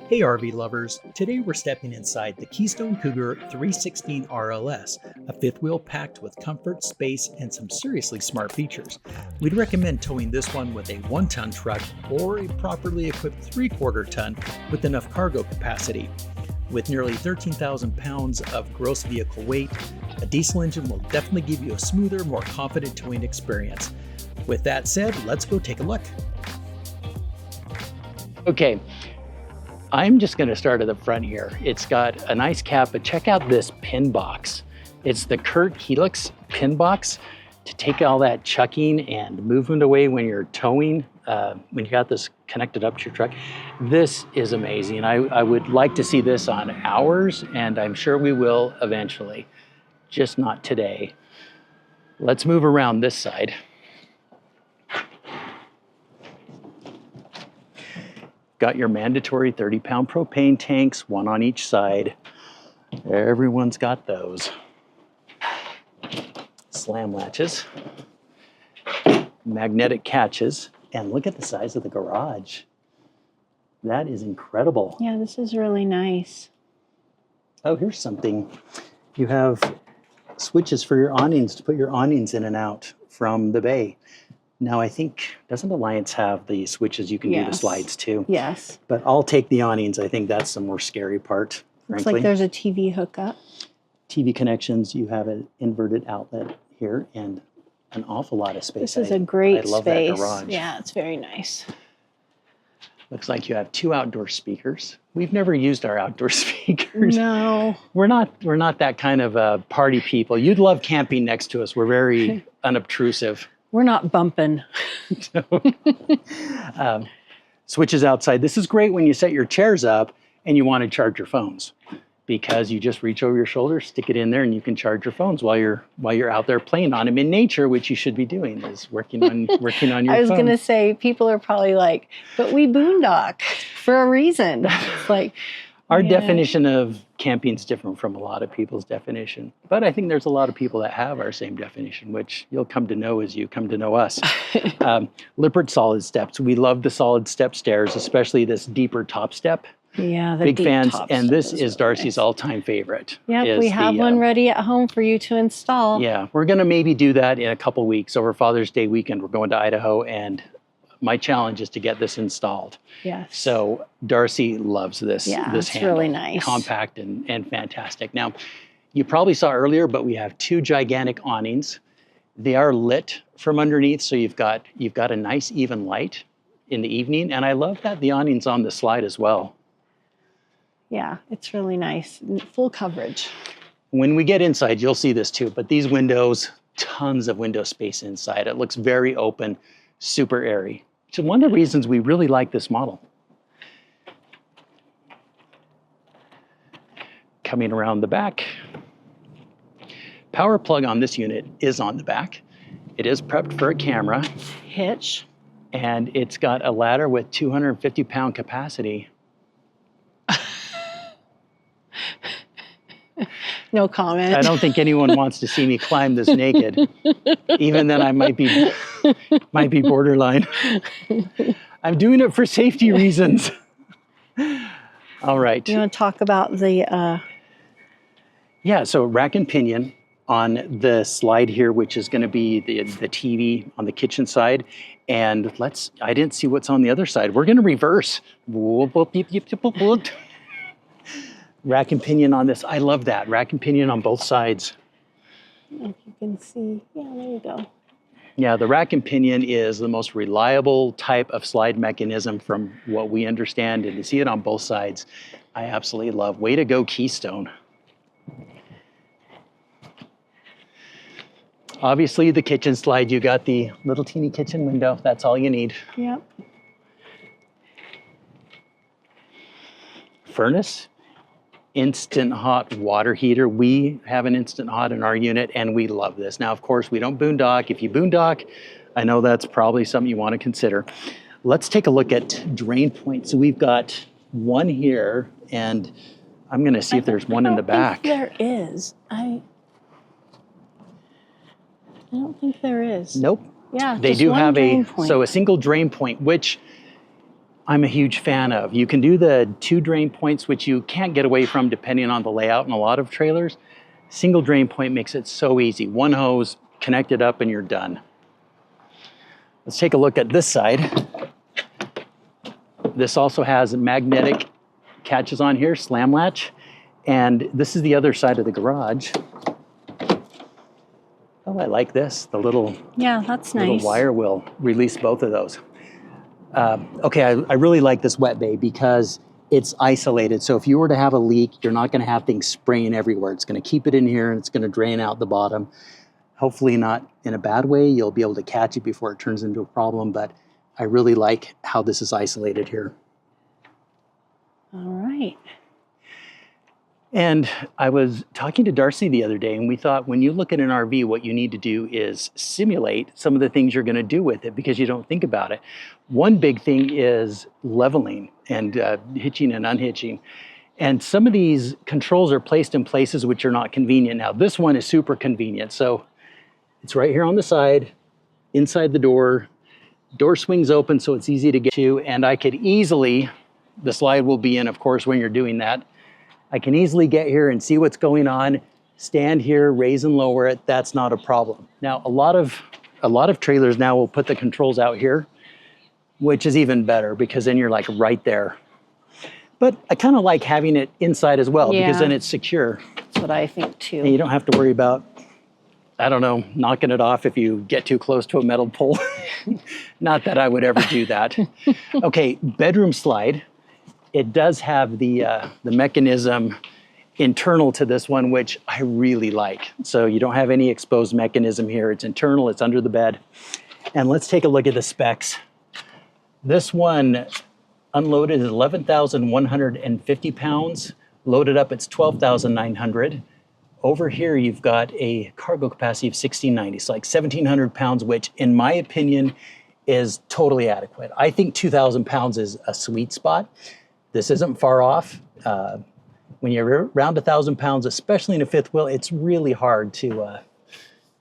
Hey RV lovers, today we're stepping inside the Keystone Cougar 316RLS, a fifth wheel packed with comfort, space, and some seriously smart features. We'd recommend towing this one with a 1-ton truck or a properly equipped 3/4 ton with enough cargo capacity. With nearly 13,000 pounds of gross vehicle weight, a diesel engine will definitely give you a smoother, more confident towing experience. With that said, let's go take a look. Okay. I'm just going to start at the front here. It's got a nice cap, but check out this pin box. It's the Kurt Helix pin box to take all that chucking and movement away when you're towing, when you got this connected up to your truck. This is amazing. I would like to see this on ours, and I'm sure we will eventually, just not today. Let's move around this side. Got your mandatory 30-pound propane tanks, one on each side. Everyone's got those. Slam latches, magnetic catches, and look at the size of the garage. That is incredible. Yeah, this is really nice. Oh, here's something. You have switches for your awnings to put your awnings in and out from the bay. Now, I think, doesn't Alliance have the switches you can do the slides too? Yes. But I'll take the awnings. I think that's the more scary part, Looks frankly. like there's a TV hookup. TV connections, you have an inverted outlet here and an awful lot of space. This is a great I love space. that garage. Yeah, it's very nice. Looks like you have 2 outdoor speakers. We've never used our outdoor speakers. No. We're not that kind of party people. You'd love camping next to us. We're very unobtrusive. We're not bumping. Switches outside. This is great when you set your chairs up and you want to charge your phones, because you just reach over your shoulder, stick it in there, and you can charge your phones while you're out there playing on them in nature, which you should be doing, is working on your phone. I was going to say, people are probably like, but we boondock for a reason. It's like, our definition of camping is different from a lot of people's definition. But I think there's a lot of people that have our same definition, which you'll come to know as you come to know us. Lippert solid steps. We love the solid step stairs, especially this deeper top step. Yeah, the Big deep fans. top And step this is Darcy's all-time favorite. Yep, we have one ready at home for you to install. Yeah, we're going to maybe do that in a couple weeks. Over Father's Day weekend, we're going to Idaho, and my challenge is to get this installed. Yes. So Darcy loves this. Yeah, this it's handle. really nice. Compact and fantastic. Now, you probably saw earlier, but we have 2 gigantic awnings. They are lit from underneath, so you've got a nice even light in the evening. And I love that the awning's on the slide as well. Yeah, it's really nice. Full coverage. When we get inside, you'll see this too, but these windows, tons of window space inside. It looks very open, super airy. So one of the reasons we really like this model. Coming around the back. Power plug on this unit is on the back. It is prepped for a camera. Hitch. And it's got a ladder with 250-pound capacity. No comment. I don't think anyone wants to see me climb this naked. Even then, I might be borderline. I'm doing it for safety reasons. All right. You want to talk about the... Yeah, so rack and pinion on the slide here, which is going to be the TV on the kitchen side. And I didn't see what's on the other side. We're going to reverse. Rack and pinion on this. I love that. Rack and pinion on both sides. If you can see. Yeah, there you go. Yeah, the rack and pinion is the most reliable type of slide mechanism from what we understand. And to see it on both sides, I absolutely love. Way to go, Keystone. Obviously, the kitchen slide, you got the little teeny kitchen window. That's all you need. Yep. Furnace. Instant hot water heater. We have an instant hot in our unit, and we love this. Now, of course, we don't boondock. If you boondock, I know that's probably something you want to consider. Let's take a look at drain points. So we've got one here, and I'm going to see if there's one in the back. There is. I don't think there is. Nope. Yeah, they just do one have drain point. a single drain point, which I'm a huge fan of. You can do the 2 drain points, which you can't get away from depending on the layout in a lot of trailers. Single drain point makes it so easy. One hose, connect it up, and you're done. Let's take a look at this side. This also has magnetic catches on here, slam latch. And this is the other side of the garage. Oh, I like this. The little, Yeah, that's nice. little wire will release both of those. Okay, I really like this wet bay because it's isolated. So if you were to have a leak, you're not going to have things spraying everywhere. It's going to keep it in here and it's going to drain out the bottom. Hopefully not in a bad way. You'll be able to catch it before it turns into a problem. But I really like how this is isolated here. All right. And I was talking to Darcy the other day, and we thought when you look at an RV, what you need to do is simulate some of the things you're going to do with it because you don't think about it. One big thing is leveling and hitching and unhitching. And some of these controls are placed in places which are not convenient. Now, this one is super convenient. So it's right here on the side, inside the door. Door swings open, so it's easy to get to. And I could easily, the slide will be in, of course, when you're doing that. I can easily get here and see what's going on, stand here, raise and lower it. That's not a problem. Now, a lot of trailers now will put the controls out here, which is even better because then you're like right there. But I kind of like having it inside as well because then it's secure. That's what I think too. And you don't have to worry about, I don't know, knocking it off if you get too close to a metal pole. Not that I would ever do that. Okay, bedroom slide. It does have the mechanism internal to this one, which I really like. So you don't have any exposed mechanism here. It's internal, it's under the bed. And let's take a look at the specs. This one unloaded is 11,150 pounds. Loaded up, it's 12,900. Over here, you've got a cargo capacity of 1,690, so like 1,700 pounds, which in my opinion is totally adequate. I think 2,000 pounds is a sweet spot. This isn't far off. When you're around 1,000 pounds, especially in a fifth wheel, it's really hard to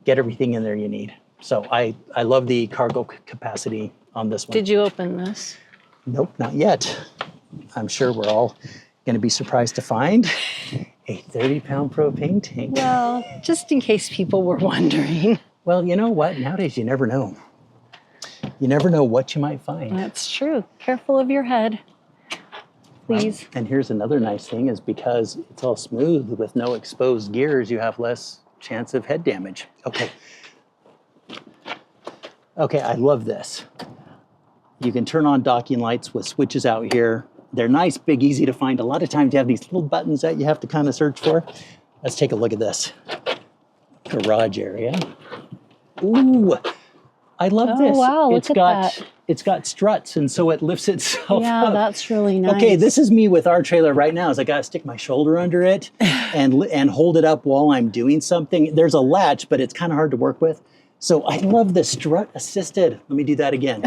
get everything in there you need. So I love the cargo capacity on this one. Did you open this? Nope, not yet. I'm sure we're all going to be surprised to find a 30-pound propane tank. Well, just in case people were wondering. Well, you know what? Nowadays, you never know. You never know what you might find. That's true. Careful of your head, please. And here's another nice thing is because it's all smooth with no exposed gears, you have less chance of head damage. Okay. Okay, I love this. You can turn on docking lights with switches out here. They're nice, big, easy to find. A lot of times you have these little buttons that you have to kind of search for. Let's take a look at this. Garage area. Ooh, I love this. Oh, wow, look at that. It's got struts, and so it lifts itself up. Yeah, that's really nice. Okay, this is me with our trailer right now. Is I got to stick my shoulder under it and hold it up while I'm doing something. There's a latch, but it's kind of hard to work with. So I love the strut assisted. Let me do that again.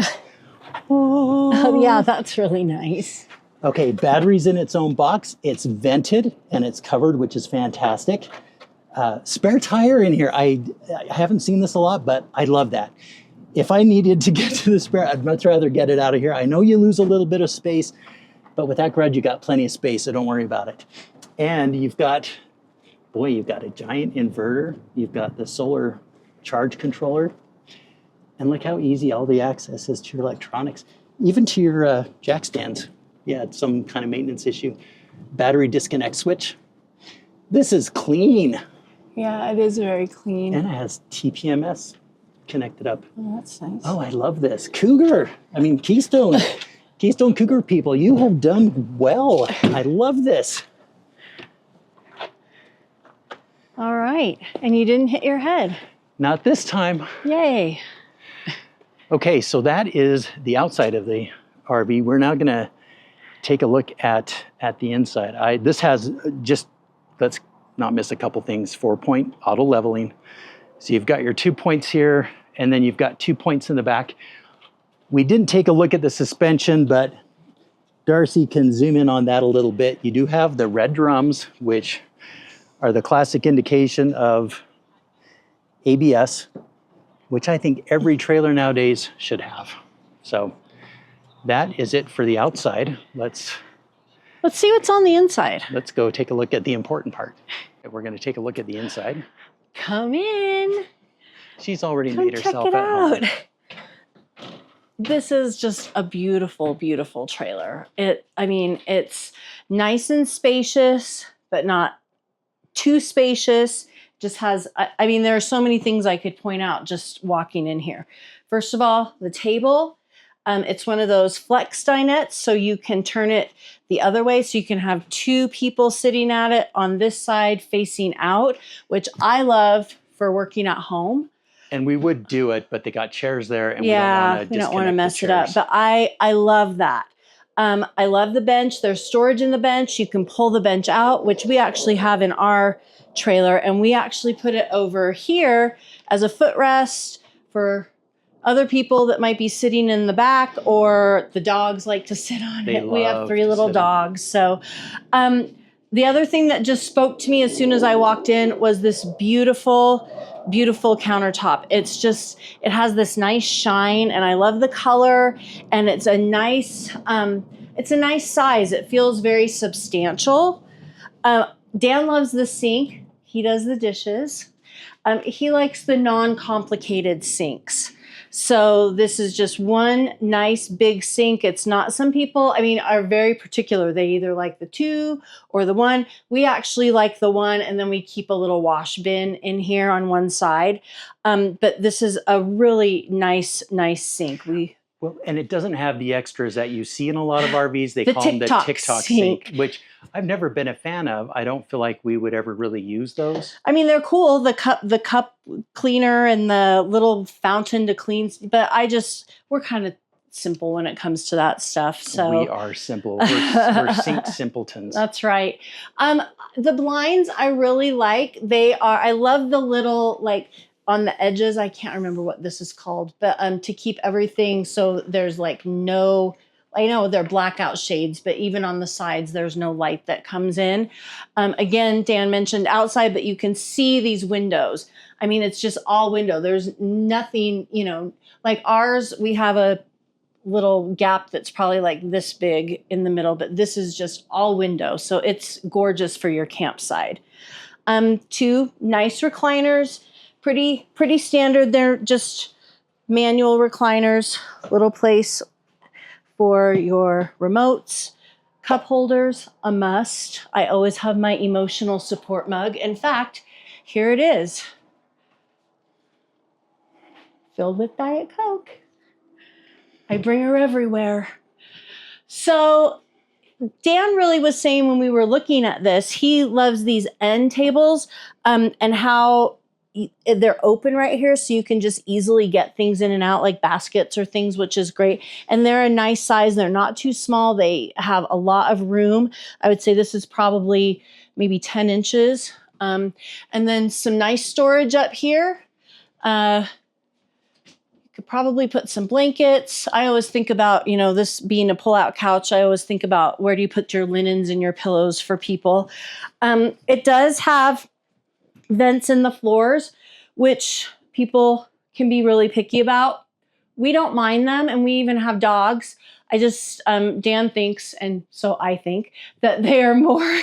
Oh, yeah, that's really nice. Okay, battery's in its own box. It's vented and it's covered, which is fantastic. Spare tire in here. I haven't seen this a lot, but I love that. If I needed to get to the spare, I'd much rather get it out of here. I know you lose a little bit of space, but with that garage, you got plenty of space, so don't worry about it. And you've got a giant inverter. You've got the solar charge controller. And look how easy all the access is to your electronics, even to your jack stands. Yeah, it's some kind of maintenance issue. Battery disconnect switch. This is clean. Yeah, it is very clean. And it has TPMS connected up. Oh, that's nice. Oh, I love this. Cougar. I mean, Keystone. Keystone Cougar people, you have done well. I love this. All right. And you didn't hit your head. Not this time. Yay. Okay, so that is the outside of the RV. We're now going to take a look at the inside. This has just, let's not miss a couple things, 4-point auto leveling. So you've got your 2 points here, and then you've got 2 points in the back. We didn't take a look at the suspension, but Darcy can zoom in on that a little bit. You do have the red drums, which are the classic indication of ABS, which I think every trailer nowadays should have. So that is it for the outside. Let's see what's on the inside. Let's go take a look at the important part. We're going to take a look at the inside. Come in. She's already Come made herself check it at home. out. This is just a beautiful, beautiful trailer. I mean, it's nice and spacious, but not too spacious. Just has, I mean, there are so many things I could point out just walking in here. First of all, the table. It's one of those flex dinettes, so you can turn it the other way, so you can have two people sitting at it on this side facing out, which I love for working at home. And we would do it, but they got chairs there, and we don't want to mess it up. But I love that. I love the bench. There's storage in the bench. You can pull the bench out, which we actually have in our trailer, and we actually put it over here as a footrest for other people that might be sitting in the back, or the dogs like to sit on it. We have 3 little dogs. So the other thing that just spoke to me as soon as I walked in was this beautiful, beautiful countertop. It has this nice shine, and I love the color, and it's a nice size. It feels very substantial. Dan loves the sink. He does the dishes. He likes the non-complicated sinks. So this is just one nice big sink. It's not, some people, I mean, are very particular. They either like the 2 or the 1. We actually like the 1, and then we keep a little wash bin in here on one side. But this is a really nice sink. Well, and it doesn't have the extras that you see in a lot of RVs. They call them the TikTok sink, which I've never been a fan of. I don't feel like we would ever really use those. I mean, they're cool, the cup cleaner and the little fountain to clean, but we're kind of simple when it comes to that stuff. So we are simple. We're sink simpletons. That's right. The blinds I really like. I love the little, like, on the edges, I can't remember what this is called, but to keep everything so there's like no, I know they're blackout shades, but even on the sides, there's no light that comes in. Again, Dan mentioned outside, but you can see these windows. I mean, it's just all window. There's nothing, like ours, we have a little gap that's probably like this big in the middle, but this is just all window. So it's gorgeous for your campsite. 2 nice recliners. Pretty standard. They're just manual recliners, little place for your remotes, cup holders, a must. I always have my emotional support mug. In fact, here it is, filled with Diet Coke. I bring her everywhere. So Dan really was saying when we were looking at this, he loves these end tables and how they're open right here, so you can just easily get things in and out, like baskets or things, which is great. And they're a nice size. They're not too small. They have a lot of room. I would say this is probably maybe 10 inches. And then some nice storage up here. You could probably put some blankets. I always think about, this being a pull-out couch, I always think about where do you put your linens and your pillows for people. It does have vents in the floors, which people can be really picky about. We don't mind them, and we even have dogs. I just, Dan thinks, and so I think, that they are more,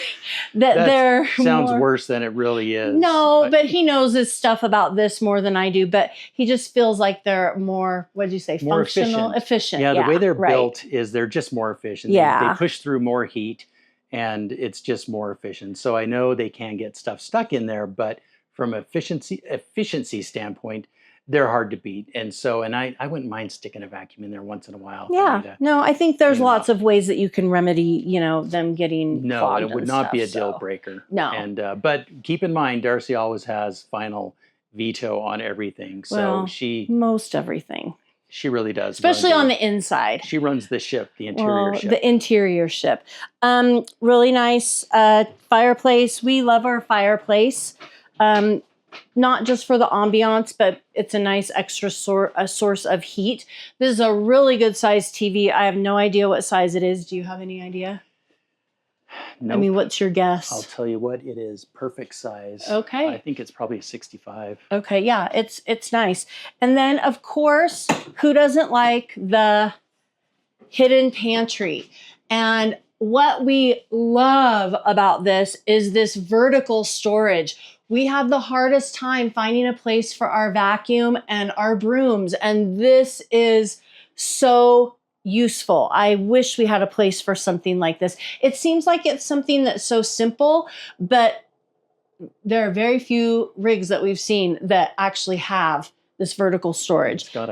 sounds worse than it really is. No, but he knows his stuff about this more than I do, but he just feels like they're more, what did you say, more functional? Efficient. Yeah, the way they're built is they're just more efficient. Yeah. They push through more heat, and it's just more efficient. So I know they can get stuff stuck in there, but from an efficiency standpoint, they're hard to beat. And so, and I wouldn't mind sticking a vacuum in there once in a while. Yeah, no, I think there's lots of ways that you can remedy, them getting clogged. No, it would not be a deal breaker. No. And, but keep in mind, Darcy always has final veto on everything. So most everything. She really does. Especially on the inside. She runs the ship, the interior ship. The interior ship. Really nice fireplace. We love our fireplace. Not just for the ambiance, but it's a nice extra source of heat. This is a really good sized TV. I have no idea what size it is. Do you have any idea? Nope. I mean, what's your guess? I'll tell you what, it is perfect size. Okay. I think it's probably a 65. Okay, yeah, it's nice. And then, of course, who doesn't like the hidden pantry. And what we love about this is this vertical storage. We have the hardest time finding a place for our vacuum and our brooms, and this is so useful. I wish we had a place for something like this. It seems like it's something that's so simple, but there are very few rigs that we've seen that actually have this vertical storage. It's got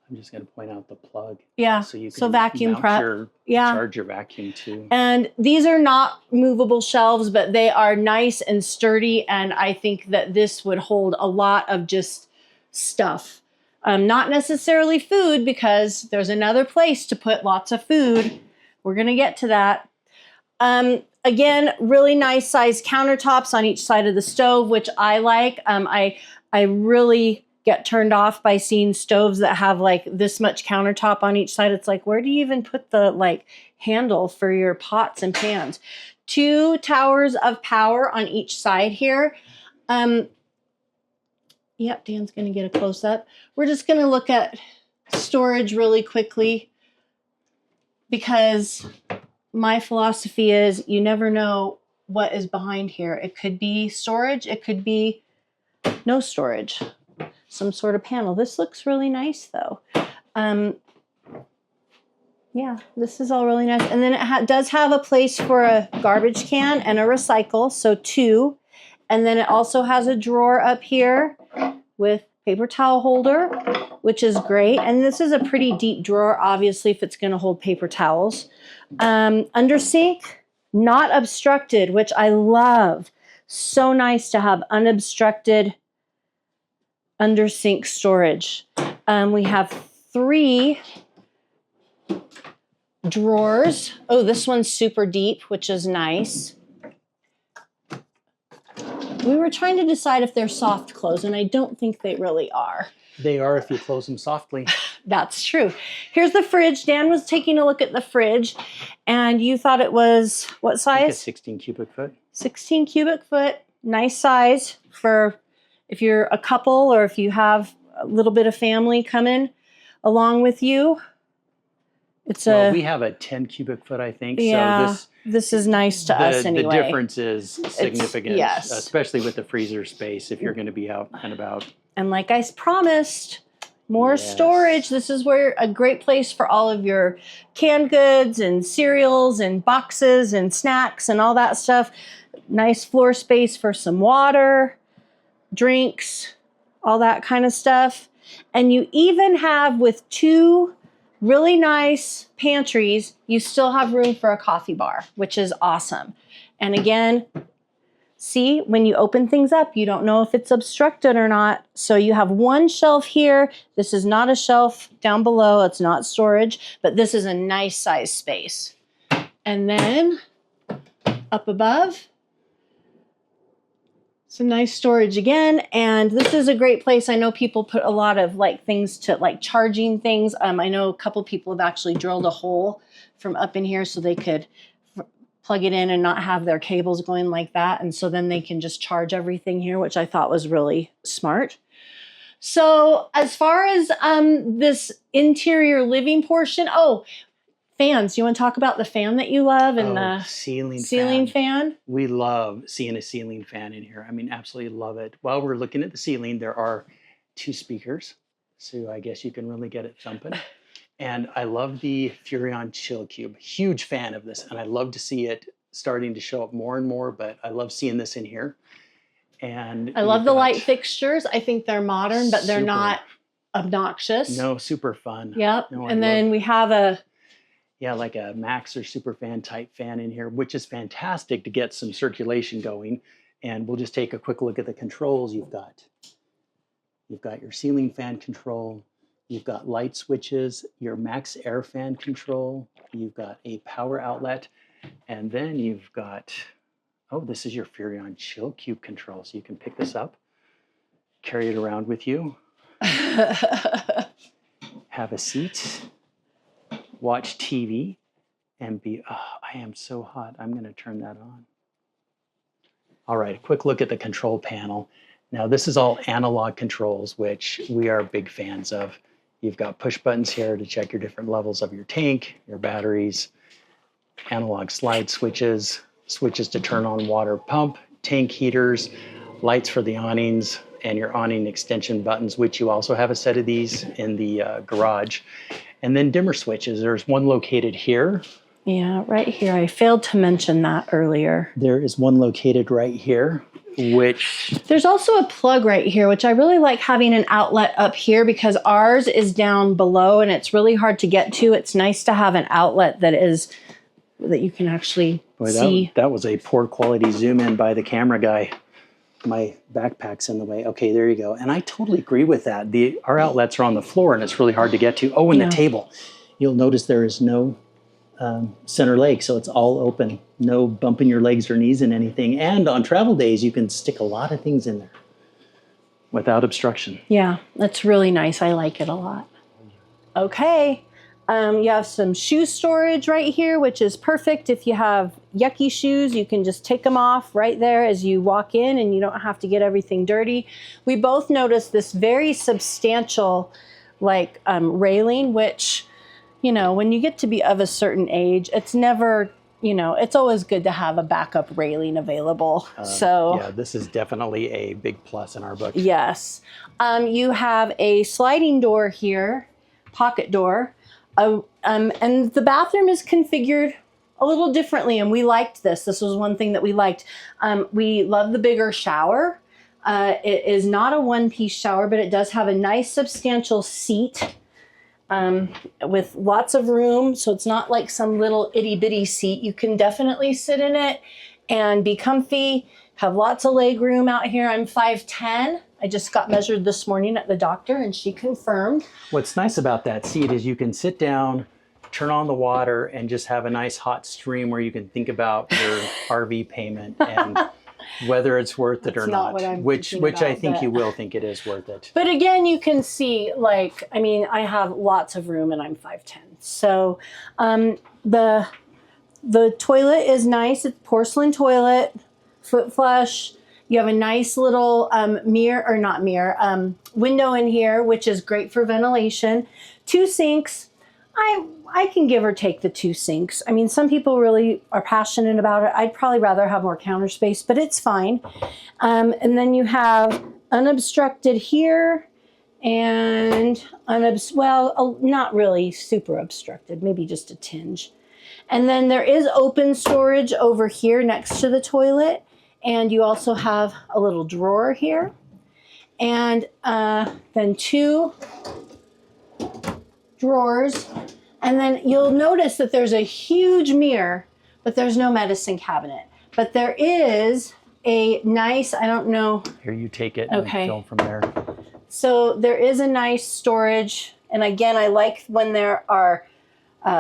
I'm just going to point out the plug. Yeah. So you can vacuum mount prep. Yeah. Charge your vacuum too. And these are not movable shelves, but they are nice and sturdy. And I think that this would hold a lot of just stuff. Not necessarily food, because there's another place to put lots of food. We're going to get to that. Again, really nice sized countertops on each side of the stove, which I like. I really get turned off by seeing stoves that have like this much countertop on each side. It's like, where do you even put the like handle for your pots and pans? 2 towers of power on each side here. Yep, Dan's gonna get a close up. We're just gonna look at storage really quickly, because my philosophy is you never know what is behind here. It could be storage, it could be no storage. Some sort of panel. This looks really nice though. Yeah, this is all really nice. And then it does have a place for a garbage can and a recycle, so 2. And then it also has a drawer up here with paper towel holder, which is great. And this is a pretty deep drawer, obviously, if it's gonna hold paper towels. Under sink, not obstructed, which I love. So nice to have unobstructed under sink storage. We have 3 drawers. Oh, this one's super deep, which is nice. We were trying to decide if they're soft close, and I don't think they really are. They are if you close them softly. That's true. Here's the fridge. Dan was taking a look at the fridge, and you thought it was what size? I think it's 16 cubic foot. 16 cubic foot. Nice size for if you're a couple or if you have a little bit of family coming along with you. Well, we have a 10 cubic foot, I think. Yeah, so this is nice to us anyway. The difference is significant, yes. Especially with the freezer space if you're going to be out and about. And like I promised, more storage. This is where a great place for all of your canned goods and cereals and boxes and snacks and all that stuff. Nice floor space for some water, drinks, all that kind of stuff. And you even have, with 2 really nice pantries, you still have room for a coffee bar, which is awesome. And again, see, when you open things up, you don't know if it's obstructed or not. So you have 1 shelf here. This is not a shelf down below. It's not storage, but this is a nice size space. And then up above, some nice storage again. And this is a great place. I know people put a lot of like things to like charging things. I know a couple people have actually drilled a hole from up in here so they could plug it in and not have their cables going like that. And so then they can just charge everything here, which I thought was really smart. So as far as this interior living portion, fans. You want to talk about the fan that you love and the ceiling fan? We love seeing a ceiling fan in here. I mean, absolutely love it. While we're looking at the ceiling, there are 2 speakers. So I guess you can really get it thumping. And I love the Furrion Chill Cube. Huge fan of this. And I love to see it starting to show up more and more, but I love seeing this in here. And I love the light fixtures. I think they're modern, but they're not obnoxious. No, super fun. Yep. No, and then we have like a Max or Superfan type fan in here, which is fantastic to get some circulation going. And we'll just take a quick look at the controls. You've got your ceiling fan control. You've got light switches, your Max Air fan control. You've got a power outlet. And then you've got, this is your Furrion Chill Cube control. So you can pick this up, carry it around with you, have a seat, watch TV, and I am so hot. I'm going to turn that on. All right, a quick look at the control panel. Now, this is all analog controls, which we are big fans of. You've got push buttons here to check your different levels of your tank, your batteries, analog slide switches, switches to turn on water pump, tank heaters, lights for the awnings, and your awning extension buttons, which you also have a set of these in the garage. And then dimmer switches. There's one located here. Yeah, right here. I failed to mention that earlier. There is one located right here, which... There's also a plug right here, which I really like having an outlet up here because ours is down below and it's really hard to get to. It's nice to have an outlet that you can actually see. That was a poor quality zoom in by the camera guy. My backpack's in the way. Okay, there you go. And I totally agree with that. Our outlets are on the floor and it's really hard to get to. Oh, and the table. You'll notice there is no center leg, so it's all open. No bumping your legs or knees in anything. And on travel days, you can stick a lot of things in there without obstruction. Yeah, that's really nice. I like it a lot. Okay. You have some shoe storage right here, which is perfect. If you have yucky shoes, you can just take them off right there as you walk in and you don't have to get everything dirty. We both noticed this very substantial railing, which, you know, when you get to be of a certain age, it's never, you know, it's always good to have a backup railing available. Yeah, this is definitely a big plus in our book. Yes. You have a sliding door here, pocket door. And the bathroom is configured a little differently, and we liked this. This was one thing that we liked. We love the bigger shower. It is not a one-piece shower, but it does have a nice substantial seat with lots of room. So it's not like some little itty-bitty seat. You can definitely sit in it and be comfy, have lots of leg room out here. I'm 5'10". I just got measured this morning at the doctor and she confirmed. What's nice about that seat is you can sit down, turn on the water, and just have a nice hot stream where you can think about your RV payment and whether it's worth it or not. Which I think you will think it is worth it. But again, you can see, I have lots of room and I'm 5'10". So the toilet is nice. It's porcelain toilet, foot flush. You have a nice little window in here, which is great for ventilation. 2 sinks. I can give or take the 2 sinks. I mean, some people really are passionate about it. I'd probably rather have more counter space, but it's fine. And then you have unobstructed here and not really super obstructed, maybe just a tinge. And then there is open storage over here next to the toilet. And you also have a little drawer here. And then 2 drawers. And then you'll notice that there's a huge mirror, but there's no medicine cabinet. But there is a nice, I don't know. Here, you take it and film from there. So there is a nice storage. And again, I like when there are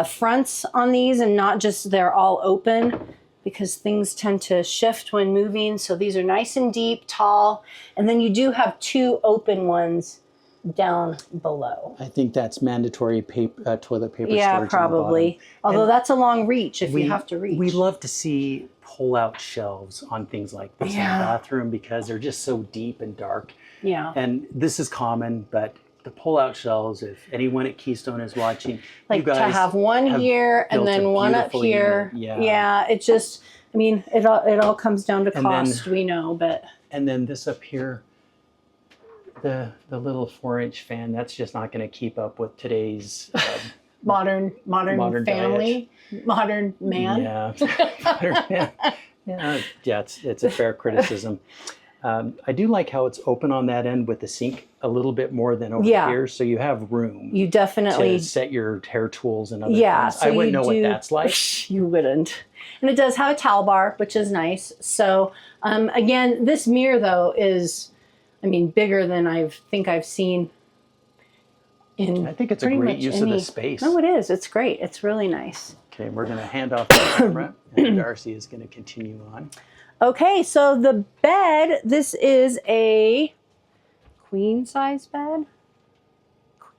fronts on these and not just they're all open, because things tend to shift when moving. So these are nice and deep, tall. And then you do have 2 open ones down below. I think that's mandatory toilet paper storage. Yeah, probably. Although that's a long reach if you have to reach. We love to see pull-out shelves on things like this in the bathroom because they're just so deep and dark. Yeah. And this is common, but the pull-out shelves, if anyone at Keystone is watching, you guys to have one here and then one up here. Yeah, it just, I mean, it all comes down to cost, we know, but. And then this up here, the little 4-inch fan, that's just not going to keep up with today's modern family, diet. Modern man. Yeah, modern man. Yeah, it's a fair criticism. I do like how it's open on that end with the sink a little bit more than over here, so you have room. You definitely to set your hair tools and other things. So I wouldn't know what that's like. You wouldn't. And it does have a towel bar, which is nice. So again, this mirror though is, I mean, bigger than I think I've seen. I think it's a great use of the space. No, it is. It's great. It's really nice. Okay, we're going to hand off the camera, and Darcy is going to continue on. Okay, so the bed, this is a queen size bed?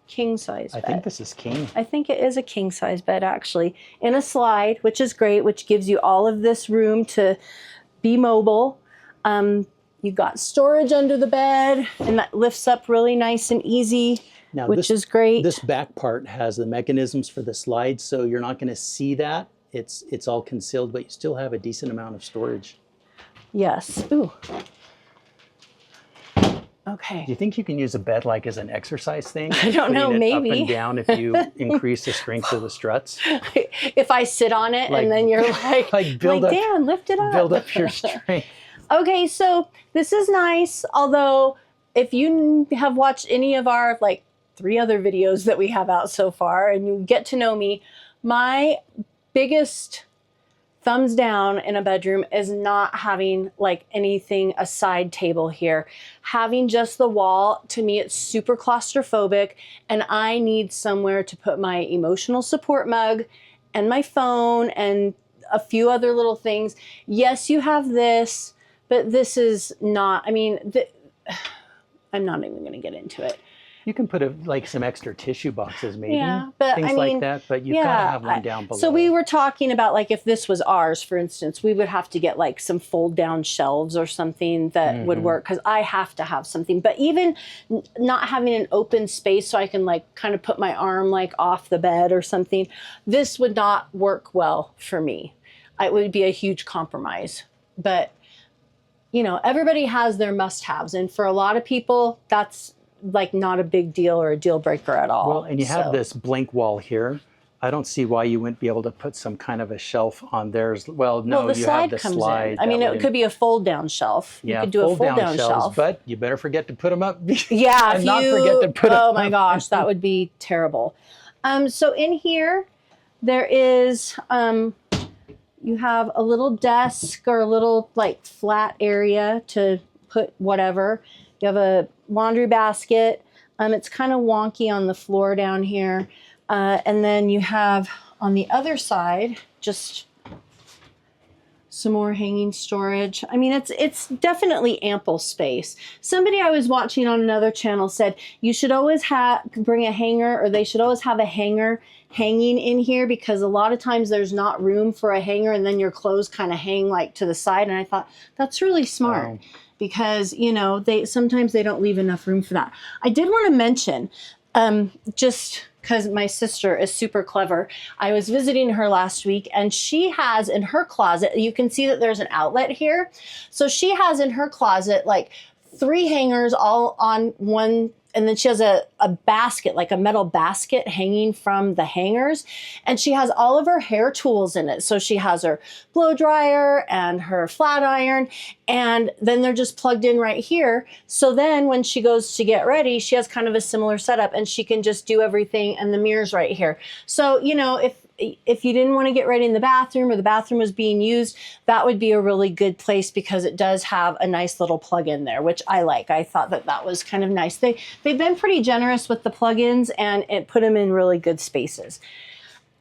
King size bed. I think this is king. I think it is a king size bed actually. In a slide, which is great, which gives you all of this room to be mobile. You've got storage under the bed, and that lifts up really nice and easy. Now, which is great. This back part has the mechanisms for the slide, so you're not going to see that. It's all concealed, but you still have a decent amount of storage. Yes. Ooh. Okay. Do you think you can use a bed like as an exercise thing? I don't know, Putting it maybe. up and down if you increase the strength of the struts? If I sit on it and then you're like, Dan, lift it up. Build up your strength. Okay, so this is nice. Although if you have watched any of our like 3 other videos that we have out so far and you get to know me, my biggest thumbs down in a bedroom is not having like anything, a side table here. Having just the wall, to me, it's super claustrophobic, and I need somewhere to put my emotional support mug and my phone and a few other little things. Yes, you have this, but this is not, I mean, I'm not even going to get into it. You can put like some extra tissue boxes, maybe, but things like that, but you've got to have one down below. So we were talking about like if this was ours, for instance, we would have to get like some fold down shelves or something that would work, because I have to have something. But even not having an open space so I can like kind of put my arm like off the bed or something, this would not work well for me. It would be a huge compromise. But, you know, everybody has their must-haves. And for a lot of people, that's like not a big deal or a deal breaker at all. Well, and you have this blank wall here. I don't see why you wouldn't be able to put some kind of a shelf on there. Well, no, the you slide have the comes slide. in. I mean, it could be a fold-down shelf. Yeah, you could do a fold-down shelf. But you better forget to put them up. Yeah, and not forget to put them oh up. my gosh, that would be terrible. So in here, there is, you have a little desk or a little like flat area to put whatever. You have a laundry basket. It's kind of wonky on the floor down here. And then you have on the other side, just some more hanging storage. I mean, it's definitely ample space. Somebody I was watching on another channel said you should always bring a hanger, or they should always have a hanger hanging in here, because a lot of times there's not room for a hanger and then your clothes kind of hang like to the side. And I thought that's really smart. Oh. Because, you know, sometimes they don't leave enough room for that. I did want to mention, just because my sister is super clever, I was visiting her last week, and she has in her closet, you can see that there's an outlet here. So she has in her closet like 3 hangers all on one, and then she has a basket, like a metal basket hanging from the hangers. And she has all of her hair tools in it. So she has her blow dryer and her flat iron, and then they're just plugged in right here. So then when she goes to get ready, she has kind of a similar setup, and she can just do everything, and the mirror's right here. So, you know, if you didn't want to get ready in the bathroom, or the bathroom was being used, that would be a really good place, because it does have a nice little plug in there, which I like. I thought that was kind of nice. They've been pretty generous with the plugins, and it put them in really good spaces.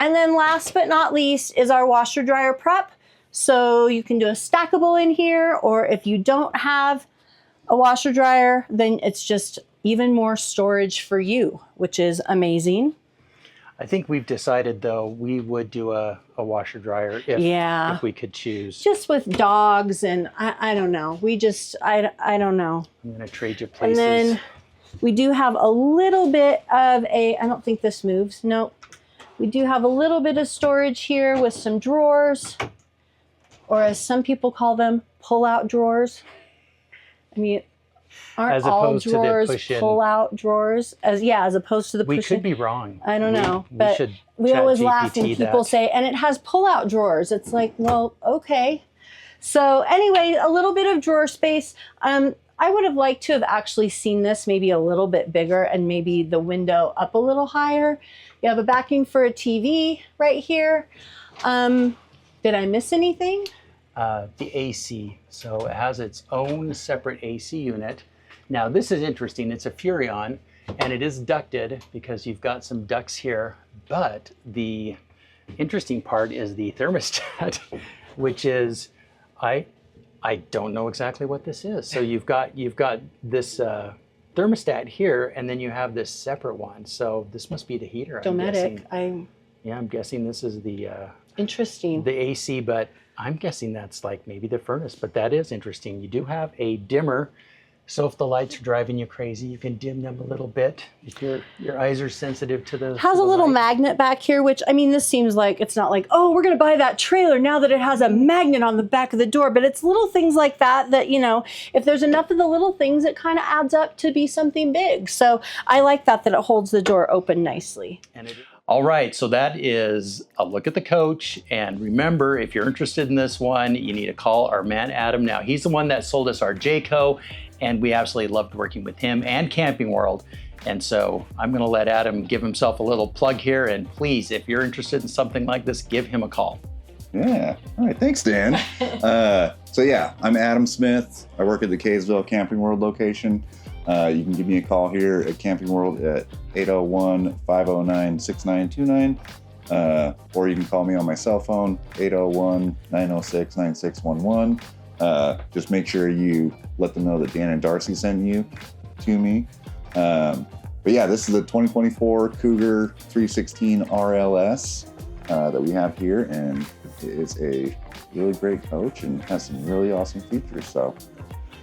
And then last but not least is our washer dryer prep. So you can do a stackable in here, or if you don't have a washer dryer, then it's just even more storage for you, which is amazing. I think we've decided, though, we would do a washer dryer if we could choose. Just with dogs, and I don't know. I don't know. I'm going to trade you places. And then we do have a little bit of I don't think this moves. No. We do have a little bit of storage here with some drawers, or as some people call them, pull-out drawers. I mean, aren't all drawers pull-out drawers? As opposed to the push-in. We could be wrong. I don't know, but we always laugh when people say, and it has pull-out drawers. It's like, well, okay. So anyway, a little bit of drawer space. I would have liked to have actually seen this maybe a little bit bigger, and maybe the window up a little higher. You have a backing for a TV right here. Did I miss anything? The AC. So it has its own separate AC unit. Now this is interesting. It's a Furrion, and it is ducted because you've got some ducts here. But the interesting part is the thermostat, which is, I don't know exactly what this is. So you've got this thermostat here, and then you have this separate one. So this must be the heater. Dometic. I'm guessing this is the interesting. The AC, but I'm guessing that's like maybe the furnace. But that is interesting. You do have a dimmer So if the lights are driving you crazy, you can dim them a little bit. If your eyes are sensitive to the Has a little magnet back here, which, I mean, this seems like it's not like, oh, we're going to buy that trailer now that it has a magnet on the back of the door. But it's little things like that, you know, if there's enough of the little things, it kind of adds up to be something big. So I like that it holds the door open nicely. All right, so that is a look at the coach. And remember, if you're interested in this one, you need to call our man Adam. Now, he's the one that sold us our Jayco, and we absolutely loved working with him and Camping World. And so I'm going to let Adam give himself a little plug here. And please, if you're interested in something like this, give him a call. Yeah. All right. Thanks, Dan. So yeah, I'm Adam Smith. I work at the Kaysville Camping World location. You can give me a call here at Camping World at 801-509-6929. Or you can call me on my cell phone, 801-906-9611. Just make sure you let them know that Dan and Darcy sent you to me. But yeah, this is a 2024 Cougar 316 RLS that we have here, and it's a really great coach and has some really awesome features. So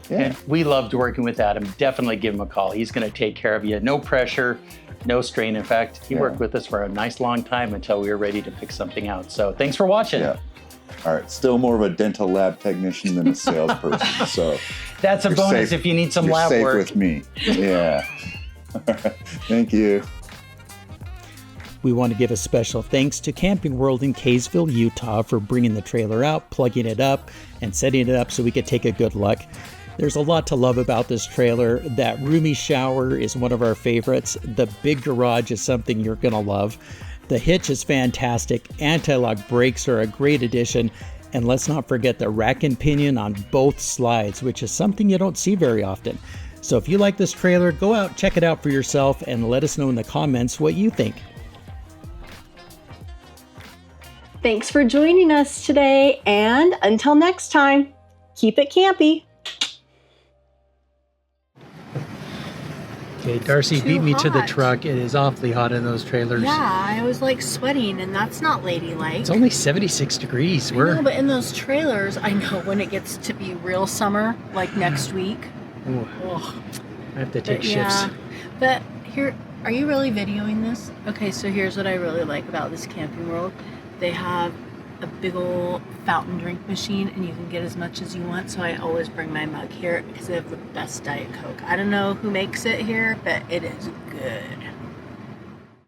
yeah. And we loved working with Adam. Definitely give him a call. He's going to take care of you. No pressure, no strain. In fact, he worked with us for a nice long time until we were ready to pick something out. So thanks for watching. Yeah. All right. Still more of a dental lab technician than a salesperson. So that's a bonus safe, if you need some you're lab safe work. with me. Yeah. Thank you. We want to give a special thanks to Camping World in Kaysville, Utah for bringing the trailer out, plugging it up, and setting it up so we could take a good look. There's a lot to love about this trailer. That roomy shower is one of our favorites. The big garage is something you're going to love. The hitch is fantastic. Anti-lock brakes are a great addition. And let's not forget the rack and pinion on both slides, which is something you don't see very often. So if you like this trailer, go out, check it out for yourself, and let us know in the comments what you think. Thanks for joining us today, and until next time, keep it campy. Okay, Darcy beat me to the hot. truck. It is awfully hot in those trailers. Yeah, I was like sweating, and that's not ladylike. It's only 76 degrees. No, but in those trailers, I know when it gets to be real summer, like next week. Ooh, Ugh. I have to take But shifts. yeah, but here, are you really videoing this? Okay, so here's what I really like about this Camping World. They have a big old fountain drink machine, and you can get as much as you want. So I always bring my mug here because they have the best Diet Coke. I don't know who makes it here, but it is good.